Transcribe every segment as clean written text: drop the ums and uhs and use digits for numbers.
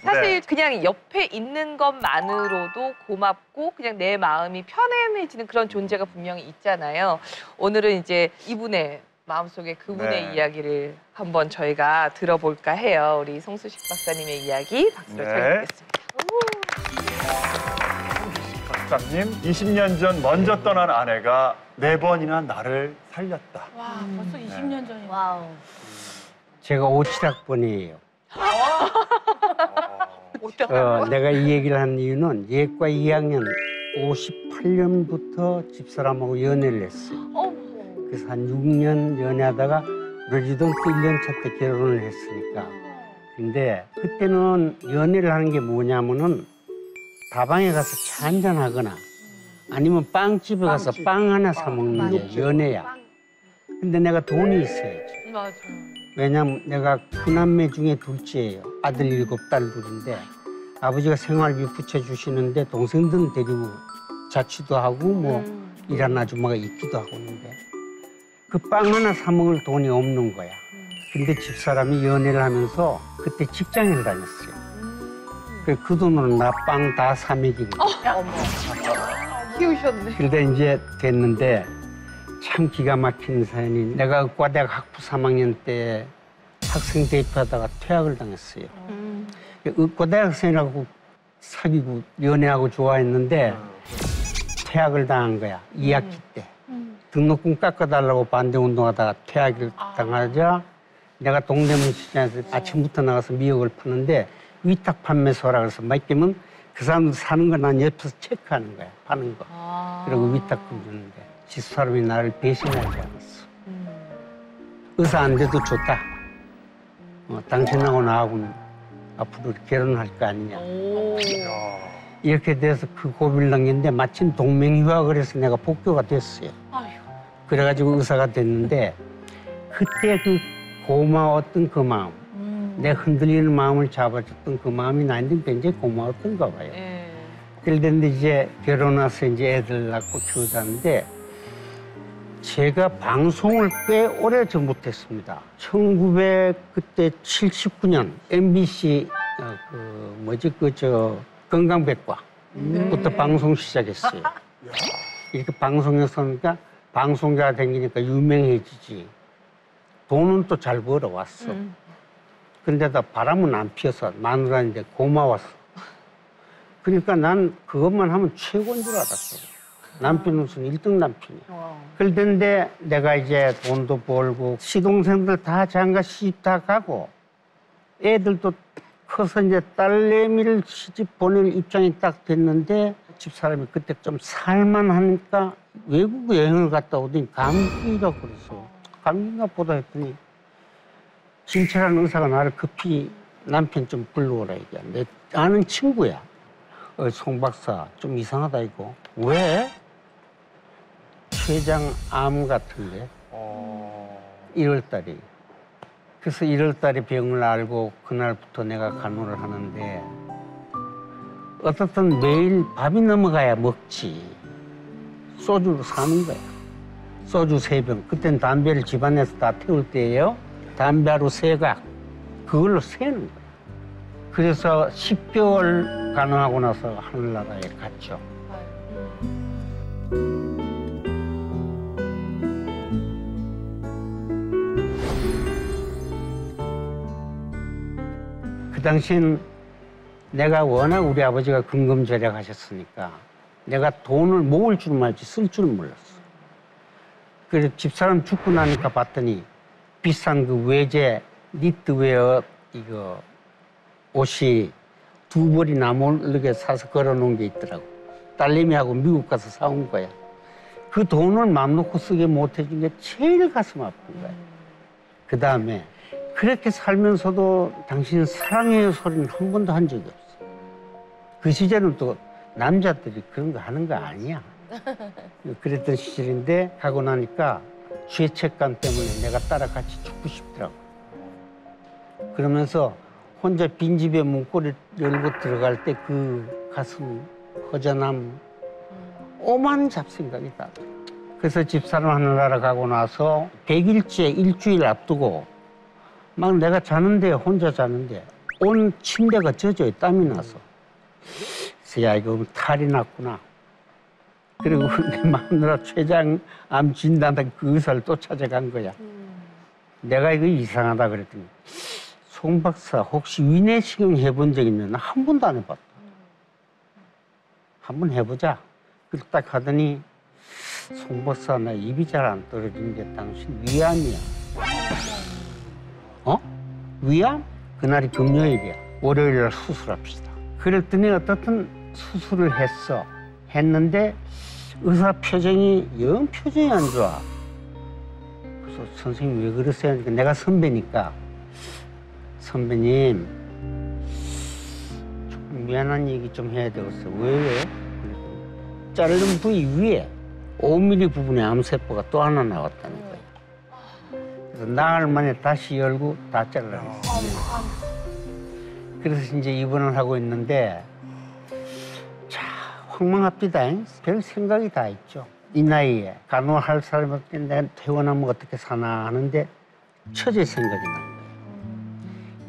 사실 그냥 옆에 있는 것만으로도 고맙고 그냥 내 마음이 편안해지는 그런 존재가 분명히 있잖아요. 오늘은 이제 이분의 마음속에 그분의 이야기를 한번 저희가 들어볼까 해요. 우리 송수식 박사님의 이야기 박수로 청해드리겠습니다. 박사님, 20년 전 먼저 떠난 아내가 4번이나 나를 살렸다. 와, 벌써 20년 전이야. 와우. 제가 57학번이에요. 어떡하고? 내가 이 얘기를 한 이유는 예과 2학년 58년부터 집사람하고 연애를 했어요. 그래서 한 6년 연애하다가 레지던트 1년 차 때 결혼을 했으니까. 근데 그때는 연애를 하는 게 뭐냐면은 다방에 가서 차 한잔 하거나 아니면 빵집에 가서 빵 하나 사 먹는 게 연애야. 근데 내가 돈이 있어야지. 맞아. 왜냐면 내가 구남매 중에 둘째예요. 아들 7, 딸 2인데 아버지가 생활비 붙여주시는데 동생들은 데리고 자취도 하고 뭐 일하는 아줌마가 있기도 하고 있는데 그 빵 하나 사 먹을 돈이 없는 거야. 근데 집사람이 연애를 하면서 그때 직장을 다녔어요. 그래서 그 돈으로 나 빵 다 사 먹이는 거야. 키우셨네. 그러다 이제 됐는데 참 기가 막힌 사연이 내가 의과대학 학부 3학년 때 학생 대입하다가 퇴학을 당했어요. 의과대학생이라고 사귀고 연애하고 좋아했는데 퇴학을 당한 거야. 2학기 때. 등록금 깎아달라고 반대운동하다가 퇴학을 당하자 내가 동대문 시장에서 아침부터 나가서 미역을 파는데 위탁 판매소라 그래서 맡기면 그 사람들 사는 거 난 옆에서 체크하는 거야. 파는 거. 그리고 위탁금 주는데 집사람이 나를 배신하지 않았어. 의사 안 돼도 좋다. 당신하고 나하고는 앞으로 결혼할 거 아니냐. 이렇게 돼서 그 고비를 넘겼는데 마침 동맹휴학을 해서 내가 복교가 됐어요. 그래가지고 의사가 됐는데 그때 그 고마웠던 그 마음, 내 흔들리는 마음을 잡아줬던 그 마음이 나한테 굉장히 고마웠던가 봐요. 그런데 이제 결혼해서 이제 애들 낳고 키우자는데 제가 방송을 꽤 오래 전부터 했습니다. 1979년 MBC 건강백과부터 방송 시작했어요. 이렇게 방송에서니까 방송자가 생기니까 유명해지지. 돈은 또 잘 벌어왔어. 그런데다 바람은 안 피어서 마누라인데 고마웠어. 그러니까 난 그것만 하면 최고인 줄 알았어. 남편은 무슨 1등 남편이야. 그런데 내가 이제 돈도 벌고 시동생들 다 장가 시집 다 가고 애들도 커서 이제 딸내미를 시집 보낼 입장이 딱 됐는데 집사람이 그때 좀 살만하니까 외국 여행을 갔다 오더니 감기가 그래서 감기인가 보다 했더니 진찰하는 의사가 나를 급히 남편 좀 불러오라 얘기야. 내 아는 친구야. 송 박사 좀 이상하다 이거. 왜? 췌장암 같은데 1월 달이. 그래서 1월 달에 병을 알고 그날부터 내가 간호를 하는데 어떻든 매일 밥이 넘어가야 먹지. 소주로 사는 거야. 소주 3병. 그땐 담배를 집안에서 다 태울 때예요. 담배로 3각. 그걸로 세는 거야. 그래서 10개월 간호하고 나서 하늘나라에 갔죠. 그 당시엔 내가 워낙 우리 아버지가 근검절약하셨으니까 내가 돈을 모을 줄 알지 쓸 줄은 몰랐어. 그래서 집사람 죽고 나니까 봤더니 비싼 그 외제 니트웨어 이거 옷이 2벌이 나몰르게 사서 걸어놓은 게 있더라고. 딸내미하고 미국 가서 사온 거야. 그 돈을 맘 놓고 쓰게 못 해준 게 제일 가슴 아픈 거야. 그 다음에 그렇게 살면서도 당신 사랑해요 소리는 한 번도 한 적이 없어. 그 시절은 또 남자들이 그런 거 하는 거 아니야. 그랬던 시절인데 가고 나니까 죄책감 때문에 내가 따라 같이 죽고 싶더라고. 그러면서 혼자 빈집에 문고리 열고 들어갈 때 그 가슴 허전함 오만 잡생각이 다. 그래서 집사람 하늘나라 가고 나서 100일째 일주일 앞두고 막 내가 자는데 혼자 자는데 온 침대가 젖어요. 땀이 나서. 그래서 야 이거 탈이 났구나. 그리고 내 마누라 췌장암 진단한 그 의사를 또 찾아간 거야. 내가 이거 이상하다 그랬더니 송 박사 혹시 위내시경 해본 적 있냐? 나 한 번도 안 해봤다. 한번 해보자. 그렇게 딱 하더니 송 박사 나 입이 잘 안 떨어지는데 당신 위암이야. 어? 위암? 그날이 금요일이야. 월요일날 수술합시다. 그랬더니 어떻든 수술을 했는데 의사 표정이 영 표정이 안 좋아. 그래서 선생님 왜 그러세요? 그러니까 내가 선배니까 선배님 조금 미안한 얘기 좀 해야 되겠어요. 왜요? 자른 부위 위에 5mm 부분에 암세포가 또 하나 나왔다는 거예요. 그래서 나흘 만에 다시 열고 다 잘라냈어요. 그래서 이제 입원을 하고 있는데 자 황망합디다. 별 생각이 다 있죠. 이 나이에 간호할 사람한테 내가 퇴원하면 어떻게 사나 하는데 처제 생각이 난 거예요.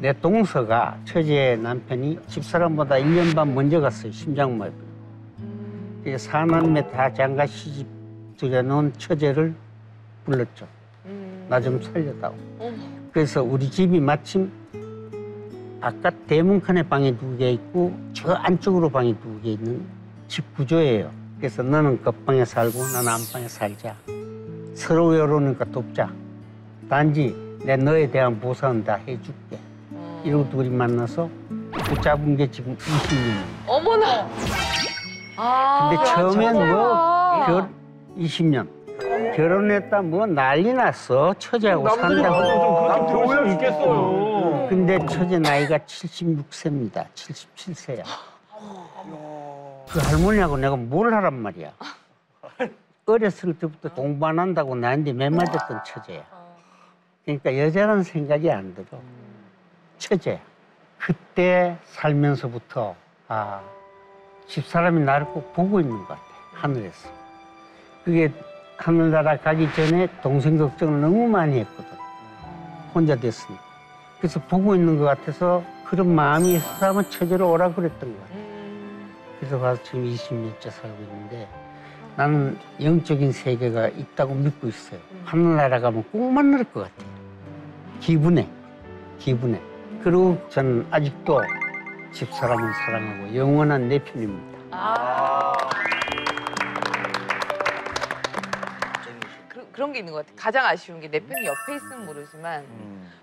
내 동서가 처제 남편이 집사람보다 1년 반 먼저 갔어요. 심장마비. 사남매 다 장가 시집 들여놓은 처제를 불렀죠. 나 좀 살려다오. 그래서 우리 집이 마침 바깥 대문칸에 방이 2개 있고 저 안쪽으로 방이 2개 있는 집 구조예요. 그래서 너는 겉방에 살고 나는 안방에 살자. 서로 외로우니까 돕자. 단지 내 너에 대한 보상은 다 해줄게. 이러고 둘이 만나서 붙잡은 게 지금 20년. 어머나. 근데 처음엔 뭐 20년. 결혼했다 뭐 난리 났어. 처제하고 산다고. 좀 놀라 죽겠어요. 근데 처제 나이가 76세입니다. 77세야. 그 할머니하고 내가 뭘 하란 말이야. 어렸을 때부터 공부 안 한다고 나한테 매맞았던 처제야. 그러니까 여자라는 생각이 안 들어. 처제야. 그때 살면서부터 집사람이 나를 꼭 보고 있는 것 같아. 하늘에서. 그게 하늘나라 가기 전에 동생 걱정을 너무 많이 했거든. 혼자 됐으니까. 그래서 보고 있는 것 같아서 그런 마음이 있었다면 처제로 오라 그랬던 거야. 그래서 가서 지금 20년째 살고 있는데 나는 영적인 세계가 있다고 믿고 있어요. 하늘나라 가면 꼭 만날 것 같아요. 기분에. 그리고 저는 아직도 집사람을 사랑하고 영원한 내 편입니다. 그런 게 있는 것 같아요. 가장 아쉬운 게 내 편이 옆에 있으면 모르지만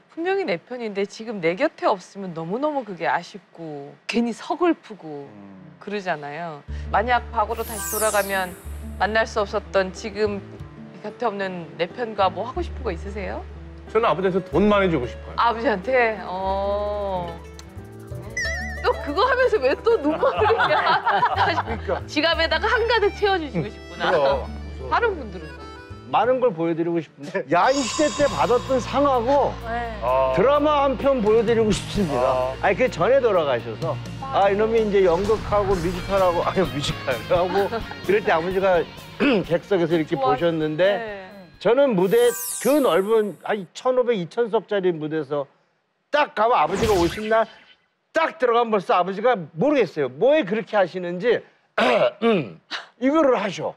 분명히 내 편인데 지금 내 곁에 없으면 너무너무 그게 아쉽고 괜히 서글프고 그러잖아요. 만약 과거로 다시 돌아가면 만날 수 없었던 지금 곁에 없는 내 편과 뭐 하고 싶은 거 있으세요? 저는 아버지한테 돈 많이 주고 싶어요. 아버지한테? 또 그거 하면서 왜 또 눈물을 흘리냐. 지갑에다가 한가득 채워주시고 싶구나. 다른 분들은? 많은 걸 보여드리고 싶은데 야인시대 때 받았던 상하고 네. 드라마 한 편 보여드리고 싶습니다. 아니 그 전에 돌아가셔서 이놈이 이제 연극하고 뮤지컬하고 뮤지컬하고 그럴 때 아버지가 객석에서 이렇게 보셨는데 네. 저는 무대 그 넓은 1,500, 2,000석짜리 무대에서 딱 가면 아버지가 오신 날 딱 들어가면 벌써 아버지가 모르겠어요. 뭐에 그렇게 하시는지 이거를 하셔.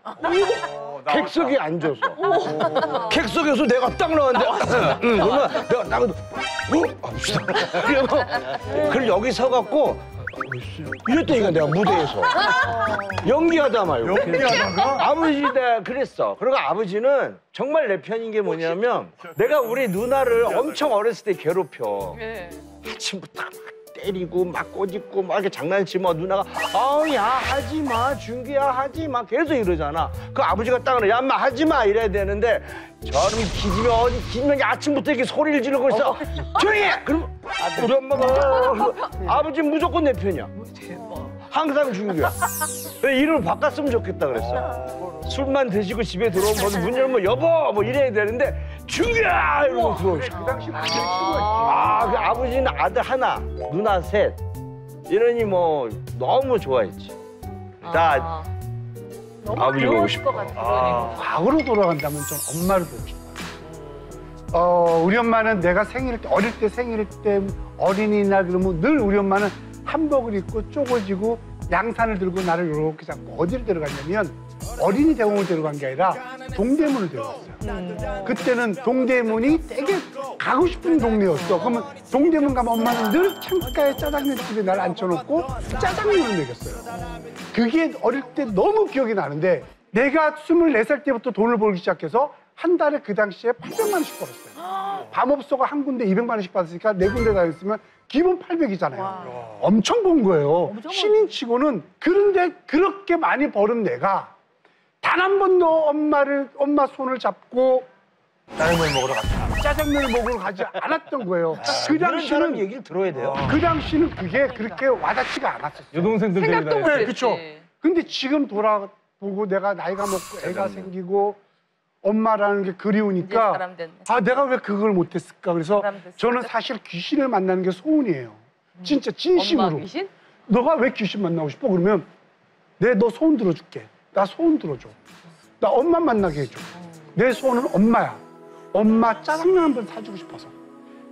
객석이 앉아서. 객석에서 내가 딱 나왔는데 그러면 내가 나가도 아버지다. 그럼 여기 서갖고 이랬더니까 내가 무대에서 연기하다 말고 연기하다가? 아버지다 그랬어. 그리고 아버지는 정말 내 편인 게 뭐냐면 내가 우리 누나를 엄청 어렸을 때 괴롭혀. 네. 아침부터 막 때리고 막 꼬집고 막 이렇게 장난치면 누나가 야 하지마 준규야 하지마 계속 이러잖아. 그 아버지가 딱 그래 야 인마 하지마 이래야 되는데 저놈이 기지면 아침부터 이렇게 소리를 지르고 있어. 조용히 해! 그럼 우리 엄마가 아버지 무조건 내 편이야. 항상 준규야. 이름을 바꿨으면 좋겠다 그랬어. 술만 드시고 집에 들어오면 문 열면 여보 뭐 이래야 되는데 준규야 이러고 들어오셔. 그 당시 그게 친구였지. 그 아버지는 아들 하나, 누나 셋. 이러니 뭐 너무 좋아했지. 나 아버지 보고 싶어. 과거로 돌아간다면 좀 엄마를 보고 싶어. 우리 엄마는 내가 어릴 때 생일 때 어린이날 그러면 늘 우리 엄마는 한복을 입고 쪼그지고 양산을 들고 나를 이렇게 잡고 어디를 데려갔냐면 어린이 대공원을 데려간 게 아니라 동대문을 데려갔어요. 그때는 동대문이 되게 가고 싶은 동네였어. 그러면 동대문 가면 엄마는 늘 창가에 짜장면 집에 날 앉혀놓고 짜장면을 먹였어요. 그게 어릴 때 너무 기억이 나는데 내가 24살 때부터 돈을 벌기 시작해서 한 달에 그 당시에 800만 원씩 벌었어요. 밤업소가 한 군데 200만 원씩 받았으니까 네 군데 다녔으면 기본 800이잖아요. 엄청 번 거예요. 신인치고는. 그런데 그렇게 많이 벌은 내가 단 한 번도 엄마 손을 잡고 짜장면 먹으러 갔다. 짜장면을 먹으러 가지 않았던 거예요. 그 이런 사람 당시는 얘기를 들어야 돼요. 그 당시는 그게 그렇게 와닿지가 않았었어요. 여동생들 데리고 생각도 다녔어요. 못했지. 그쵸. 근데 지금 돌아보고 내가 나이가 먹고 애가 생기고 엄마라는 게 이제 그리우니까 사람 됐네. 아 내가 왜 그걸 못했을까. 그래서 사람 됐어. 저는 사실 귀신을 만나는 게 소원이에요. 진짜 엄마 진심으로. 귀신? 너가 왜 귀신 만나고 싶어? 그러면 내 너 소원 들어줄게. 나 소원 들어줘. 나 엄마 만나게 해줘. 내 소원은 엄마야. 엄마 짜장면 한 번 사주고 싶어서.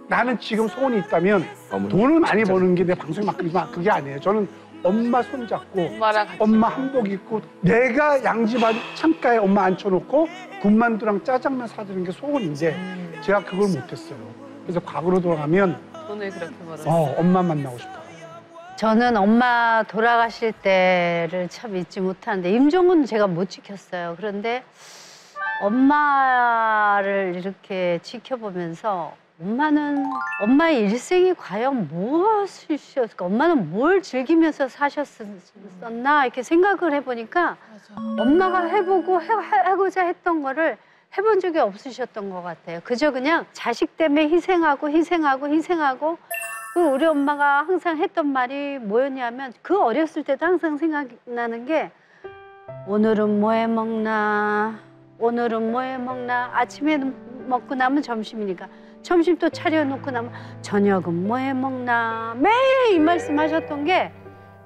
나는 지금 소원이 있다면 돈을 많이 버는 게 내 방송에 맡기지만 그게 아니에요. 저는 엄마 손잡고 엄마랑 같이. 엄마 한복 입고 내가 양집 안 창가에 엄마 앉혀놓고 군만두랑 짜장면 사드리는 게 소원인데 제가 그걸 못했어요. 그래서 과거로 돌아가면 돈을 그렇게 벌었어. 엄마 만나고 싶어요. 저는 엄마 돌아가실 때를 참 잊지 못하는데 임종은 제가 못 지켰어요. 그런데 엄마를 이렇게 지켜보면서 엄마의 일생이 과연 무엇이었을까? 엄마는 뭘 즐기면서 사셨었나? 이렇게 생각을 해보니까 엄마가 하고자 했던 거를 해본 적이 없으셨던 것 같아요. 그저 그냥 자식 때문에 희생하고 그리고 우리 엄마가 항상 했던 말이 뭐였냐면 그 어렸을 때도 항상 생각나는 게 오늘은 뭐 해 먹나 아침에 먹고 나면 점심이니까 점심 또 차려놓고 나면 저녁은 뭐 해 먹나 매일 이 말씀하셨던 게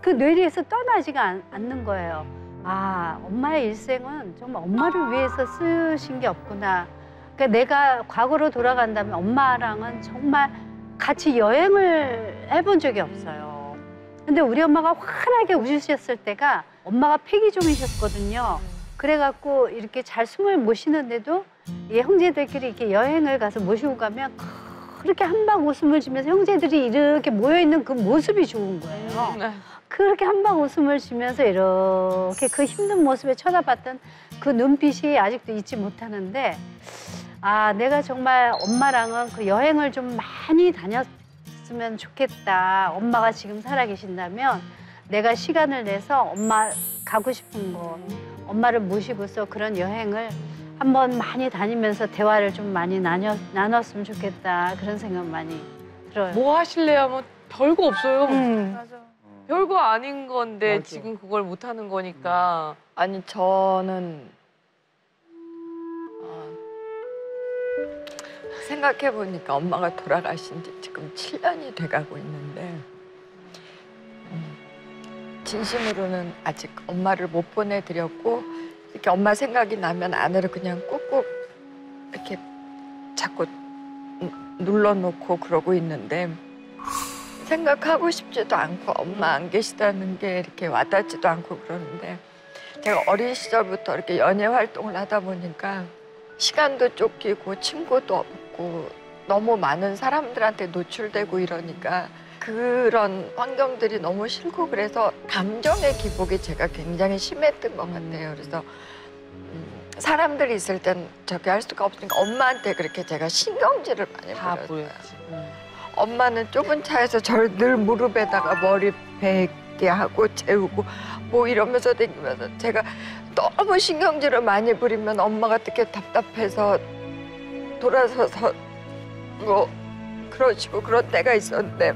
그 뇌리에서 떠나지가 않는 거예요. 아, 엄마의 일생은 정말 엄마를 위해서 쓰신 게 없구나. 그러니까 내가 과거로 돌아간다면 엄마랑은 정말 같이 여행을 해본 적이 없어요. 근데 우리 엄마가 환하게 웃으셨을 때가 엄마가 폐기종이셨거든요. 그래갖고 이렇게 잘 숨을 못 쉬는데도 이 형제들끼리 이렇게 여행을 가서 모시고 가면 그렇게 한방 웃음을 지면서 형제들이 이렇게 모여있는 그 모습이 좋은 거예요. 그렇게 한방 웃음을 지면서 이렇게 그 힘든 모습에 쳐다봤던 그 눈빛이 아직도 잊지 못하는데 아, 내가 정말 엄마랑은 그 여행을 좀 많이 다녔으면 좋겠다. 엄마가 지금 살아계신다면 내가 시간을 내서 엄마 가고 싶은 곳, 엄마를 모시고서 그런 여행을 한번 많이 다니면서 대화를 좀 많이 나눴으면 좋겠다. 그런 생각 많이 들어요. 뭐 하실래요? 하면 별거 없어요. 맞아. 별거 아닌 건데 맞아. 지금 그걸 못 하는 거니까. 아니 저는 생각해보니까 엄마가 돌아가신 지 지금 7년이 돼가고 있는데 진심으로는 아직 엄마를 못 보내드렸고 이렇게 엄마 생각이 나면 안으로 그냥 꾹꾹 이렇게 자꾸 눌러놓고 그러고 있는데 생각하고 싶지도 않고 엄마 안 계시다는 게 이렇게 와닿지도 않고 그러는데 제가 어린 시절부터 이렇게 연예 활동을 하다 보니까 시간도 쫓기고 친구도 없고 너무 많은 사람들한테 노출되고 이러니까 그런 환경들이 너무 싫고 그래서 감정의 기복이 제가 굉장히 심했던 것 같아요. 그래서 사람들이 있을 땐 저기 할 수가 없으니까 엄마한테 그렇게 제가 신경질을 많이 다 부렸어요. 보였지. 엄마는 좁은 차에서 저를 늘 무릎에다가 머리 베게 하고 재우고 뭐 이러면서 다니면서 제가 너무 신경질을 많이 부리면 엄마가 되게 답답해서 돌아서서 뭐 그러시고 그런 때가 있었는데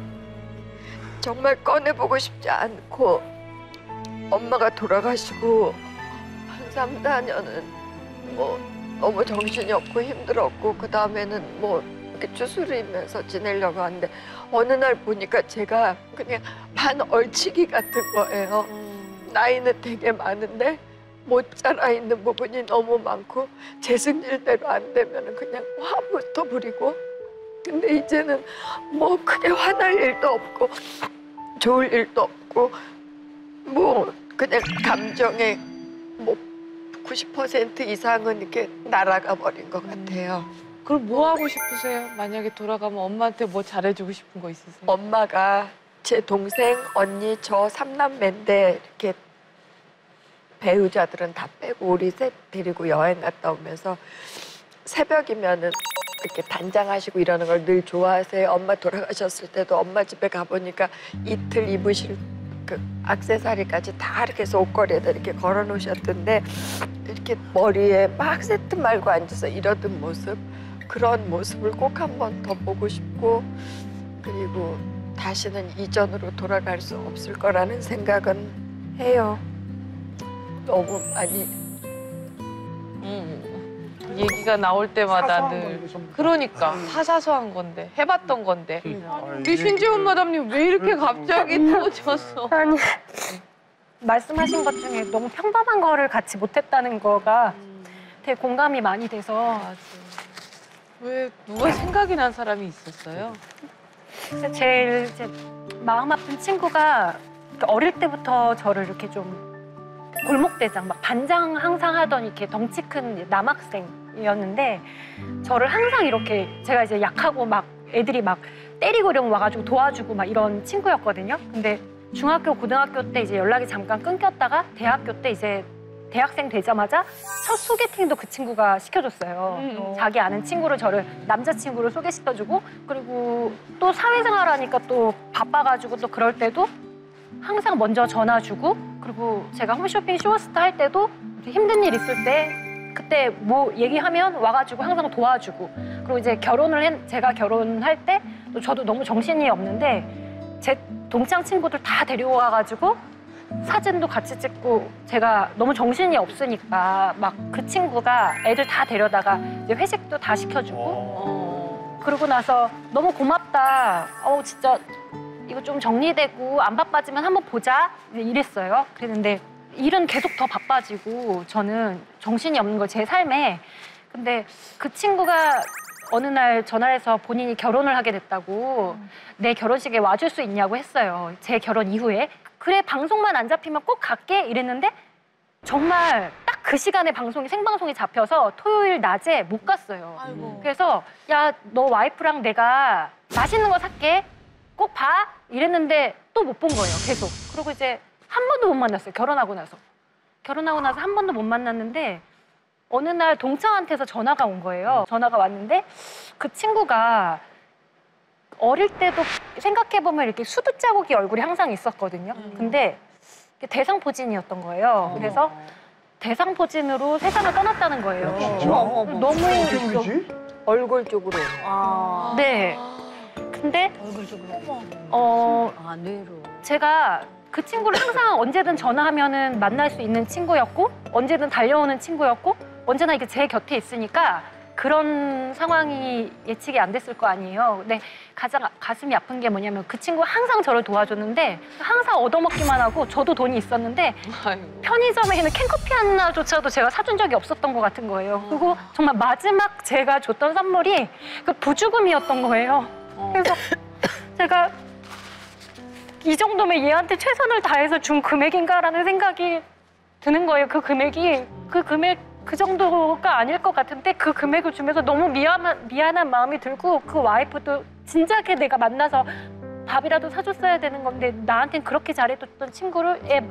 정말 꺼내보고 싶지 않고 엄마가 돌아가시고 한 3, 4년은 뭐 너무 정신이 없고 힘들었고 그 다음에는 뭐 이렇게 추스리면서 지내려고 하는데 어느 날 보니까 제가 그냥 반 얼치기 같은 거예요. 나이는 되게 많은데 못 자라 있는 부분이 너무 많고 제 승질대로 안 되면 그냥 화부터 부리고 근데 이제는 뭐 크게 화날 일도 없고 좋을 일도 없고 뭐 그냥 감정의 뭐 90% 이상은 이렇게 날아가 버린 것 같아요. 그럼 뭐 하고 싶으세요? 만약에 돌아가면 엄마한테 뭐 잘해주고 싶은 거 있으세요? 엄마가 제 동생, 언니, 저 3남매인데 이렇게 배우자들은 다 빼고 우리 셋 데리고 여행 갔다 오면서 새벽이면은 이렇게 단장하시고 이러는 걸 늘 좋아하세요. 엄마 돌아가셨을 때도 엄마 집에 가보니까 이틀 입으실 그 액세서리까지 다 이렇게 해서 옷걸이에다 이렇게 걸어 놓으셨던데 이렇게 머리에 막 세트 말고 앉아서 이러던 모습, 그런 모습을 꼭 한 번 더 보고 싶고, 그리고 다시는 이전으로 돌아갈 수 없을 거라는 생각은 해요. 너무 많이. 얘기가 나올 때마다 사소한 늘 건데, 전부 다. 그러니까 사소한 건데 해봤던 건데 아, 이 신재훈 마담님 왜 이렇게 갑자기 터졌어? 아니, 말씀하신 것 중에 너무 평범한 거를 같이 못했다는 거가 되게 공감이 많이 돼서 맞아. 왜 누가 생각이 난 사람이 있었어요? 제일 이제 마음 아픈 친구가 어릴 때부터 저를 이렇게 좀 골목대장, 막 반장 항상 하던 이렇게 덩치 큰 남학생이었는데 저를 항상 이렇게 제가 이제 약하고 막 애들이 막 때리고 이러면 와가지고 도와주고 막 이런 친구였거든요. 근데 중학교, 고등학교 때 이제 연락이 잠깐 끊겼다가 대학교 때 이제 대학생 되자마자 첫 소개팅도 그 친구가 시켜줬어요. 자기 아는 친구를 저를 남자친구를 소개시켜주고, 그리고 또 사회생활 하니까 또 바빠가지고 또 그럴 때도 항상 먼저 전화 주고, 그리고 제가 홈쇼핑 쇼호스트 할 때도 힘든 일 있을 때 그때 뭐 얘기하면 와가지고 항상 도와주고, 그리고 이제 제가 결혼할 때 또 저도 너무 정신이 없는데 제 동창 친구들 다 데려와가지고 사진도 같이 찍고, 제가 너무 정신이 없으니까 막 그 친구가 애들 다 데려다가 이제 회식도 다 시켜주고, 그러고 나서 너무 고맙다. 진짜 이거 좀 정리되고 안 바빠지면 한번 보자 이랬어요. 그랬는데 일은 계속 더 바빠지고 저는 정신이 없는 거 제 삶에. 근데 그 친구가 어느 날 전화해서 본인이 결혼을 하게 됐다고 내 결혼식에 와줄 수 있냐고 했어요. 제 결혼 이후에. 그래, 방송만 안 잡히면 꼭 갈게 이랬는데 정말 딱 그 시간에 생방송이 잡혀서 토요일 낮에 못 갔어요. 아이고. 그래서 야, 너 와이프랑 내가 맛있는 거 살게. 꼭 봐. 이랬는데 또 못 본 거예요, 계속. 그리고 이제 한 번도 못 만났어요, 결혼하고 나서. 결혼하고 나서 한 번도 못 만났는데 어느 날 동창한테서 전화가 온 거예요. 전화가 왔는데 그 친구가 어릴 때도 생각해보면 이렇게 수두 자국이 얼굴에 항상 있었거든요. 근데 대상포진이었던 거예요. 그래서 대상포진으로 세상을 떠났다는 거예요. 너무 어떻지? 얼굴 쪽으로. 네. 근데 뇌로. 제가 그 친구를 항상 언제든 전화하면은 만날 수 있는 친구였고, 언제든 달려오는 친구였고, 언제나 이게 제 곁에 있으니까 그런 상황이 예측이 안 됐을 거 아니에요. 근데 가장 가슴이 아픈 게 뭐냐면 그 친구가 항상 저를 도와줬는데 항상 얻어먹기만 하고, 저도 돈이 있었는데 아이고. 편의점에 있는 캔커피 하나조차도 제가 사준 적이 없었던 것 같은 거예요. 그리고 정말 마지막 제가 줬던 선물이 그 부주금이었던 거예요. 그래서 제가 이 정도면 얘한테 최선을 다해서 준 금액인가라는 생각이 드는 거예요. 그 금액이 그 정도가 아닐 것 같은데 그 금액을 주면서 너무 미안한 마음이 들고, 그 와이프도 진작에 내가 만나서 밥이라도 사줬어야 되는 건데 나한텐 그렇게 잘해줬던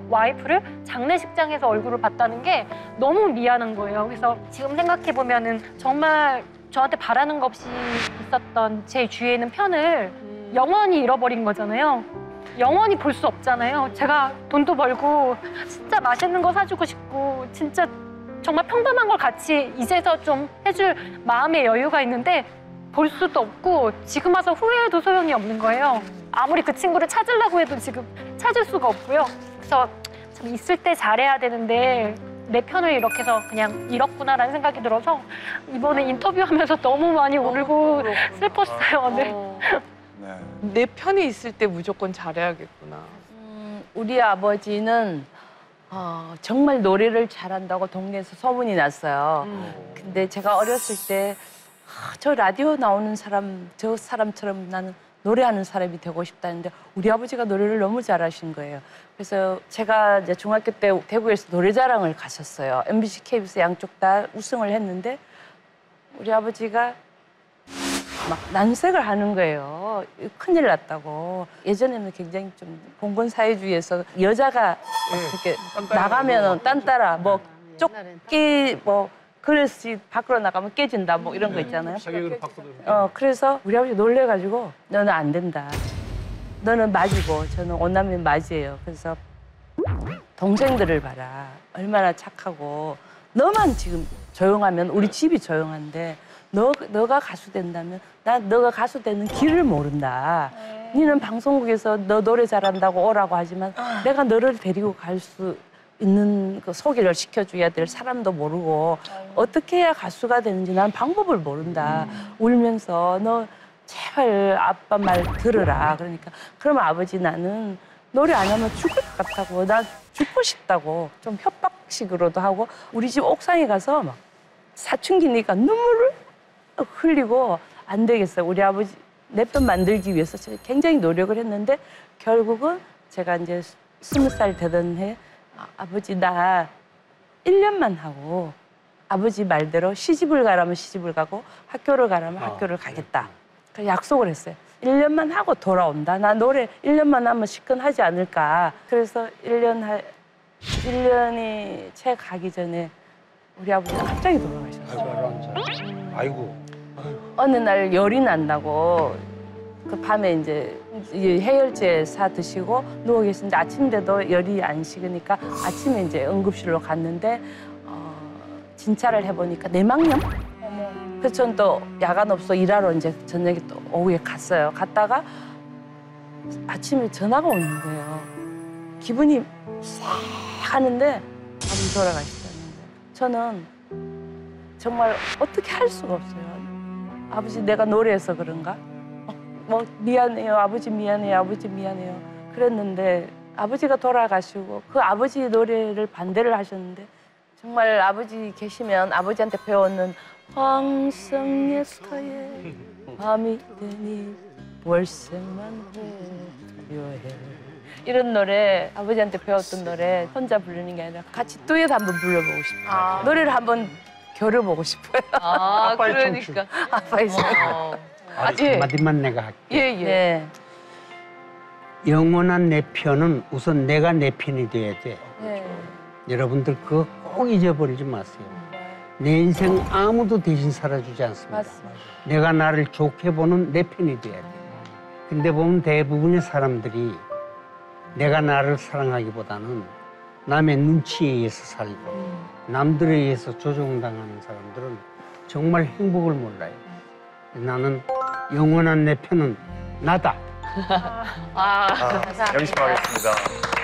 와이프를 장례식장에서 얼굴을 봤다는 게 너무 미안한 거예요. 그래서 지금 생각해보면은 정말 저한테 바라는 거 없이 있었던 제 주위에 있는 편을 영원히 잃어버린 거잖아요. 영원히 볼 수 없잖아요. 제가 돈도 벌고 진짜 맛있는 거 사주고 싶고 진짜 정말 평범한 걸 같이 이제서 좀 해줄 마음의 여유가 있는데 볼 수도 없고, 지금 와서 후회해도 소용이 없는 거예요. 아무리 그 친구를 찾으려고 해도 지금 찾을 수가 없고요. 그래서 참 있을 때 잘해야 되는데 내 편을 이렇게 해서 그냥 잃었구나라는 생각이 들어서 이번에 인터뷰하면서 너무 많이 울고 슬펐어요. 네. 내 편이 있을 때 무조건 잘해야겠구나. 우리 아버지는 정말 노래를 잘한다고 동네에서 소문이 났어요. 근데 제가 어렸을 때 저 라디오 나오는 사람, 저 사람처럼 나는 노래하는 사람이 되고 싶다는데 우리 아버지가 노래를 너무 잘하신 거예요. 그래서 제가 이제 중학교 때 대구에서 노래자랑을 가셨어요. MBC, KBS 양쪽 다 우승을 했는데 우리 아버지가 막 난색을 하는 거예요. 큰일 났다고. 예전에는 굉장히 좀 봉건 사회주의에서 여자가 이렇게 나가면 딴따라 뭐 쫓기 뭐 그릇이 밖으로 나가면 깨진다 뭐 이런 거 있잖아요. 자격으로 바꿔도. 그래서 우리 아버지 놀래가지고 너는 안 된다. 너는 맞이고 저는 오남매 맞이에요. 그래서 동생들을 봐라. 얼마나 착하고 너만 지금 조용하면 우리 집이 조용한데 너가 가수 된다면 너가 가수 되는 길을 모른다. 니는 방송국에서 너 노래 잘한다고 오라고 하지만 내가 너를 데리고 갈 수 있는 그 소개를 시켜줘야 될 사람도 모르고 어떻게 해야 가수가 되는지 난 방법을 모른다. 울면서 너 제발 아빠 말 들으라. 그러니까 그러면 아버지 나는 노래 안 하면 죽을 것 같다고. 나 죽고 싶다고. 좀 협박식으로도 하고 우리 집 옥상에 가서 막 사춘기니까 눈물을 흘리고 안 되겠어요. 우리 아버지 내 편 만들기 위해서 제가 굉장히 노력을 했는데 결국은 제가 이제 20살 되던 해 아버지 나 1년만 하고 아버지 말대로 시집을 가라면 시집을 가고 학교를 가라면 학교를 가겠다. 그래서 약속을 했어요. 1년만 하고 돌아온다. 나 노래 1년만 하면 시큰하지 않을까. 그래서 1년이 채 가기 전에 우리 아버지가 갑자기 돌아가셨어요. 아이고. 어느 날 열이 난다고 그 밤에 이제 해열제 사 드시고 누워 계시는데 아침인데도 열이 안 식으니까 아침에 이제 응급실로 갔는데 진찰을 해보니까 내막염? 그래서 전 또 야간 업소 일하러 이제 저녁에 또 오후에 갔어요. 갔다가 아침에 전화가 오는 거예요. 기분이 쎄 하는데 아버지 돌아가셨다는데 저는 정말 어떻게 할 수가 없어요. 아버지 내가 노래해서 그런가? 뭐 미안해요. 아버지 미안해요. 아버지 미안해요. 그랬는데 아버지가 돌아가시고 그 아버지 노래를 반대를 하셨는데 정말 아버지 계시면 아버지한테 배웠는 황성예스터의 밤이 되니 월세만 화려해 이런 노래 아버지한테 배웠던 노래 혼자 부르는 게 아니라 같이 듀엣 한번 불러보고 싶어요. 노래를 한번 겨뤄보고 싶어요. 그러니까. 아빠의 한마디만 내가 할게. 예. 영원한 내 편은 우선 내가 내 편이 돼야 돼. 여러분들 그거 꼭 잊어버리지 마세요. 내 인생 아무도 대신 살아주지 않습니다. 맞습니다. 내가 나를 좋게 보는 내 편이 돼야 돼. 근데 보면 대부분의 사람들이 내가 나를 사랑하기보다는 남의 눈치에 의해서 살고 남들에 의해서 조종당하는 사람들은 정말 행복을 몰라요. 나는 영원한 내 편은 나다. 명심하겠습니다.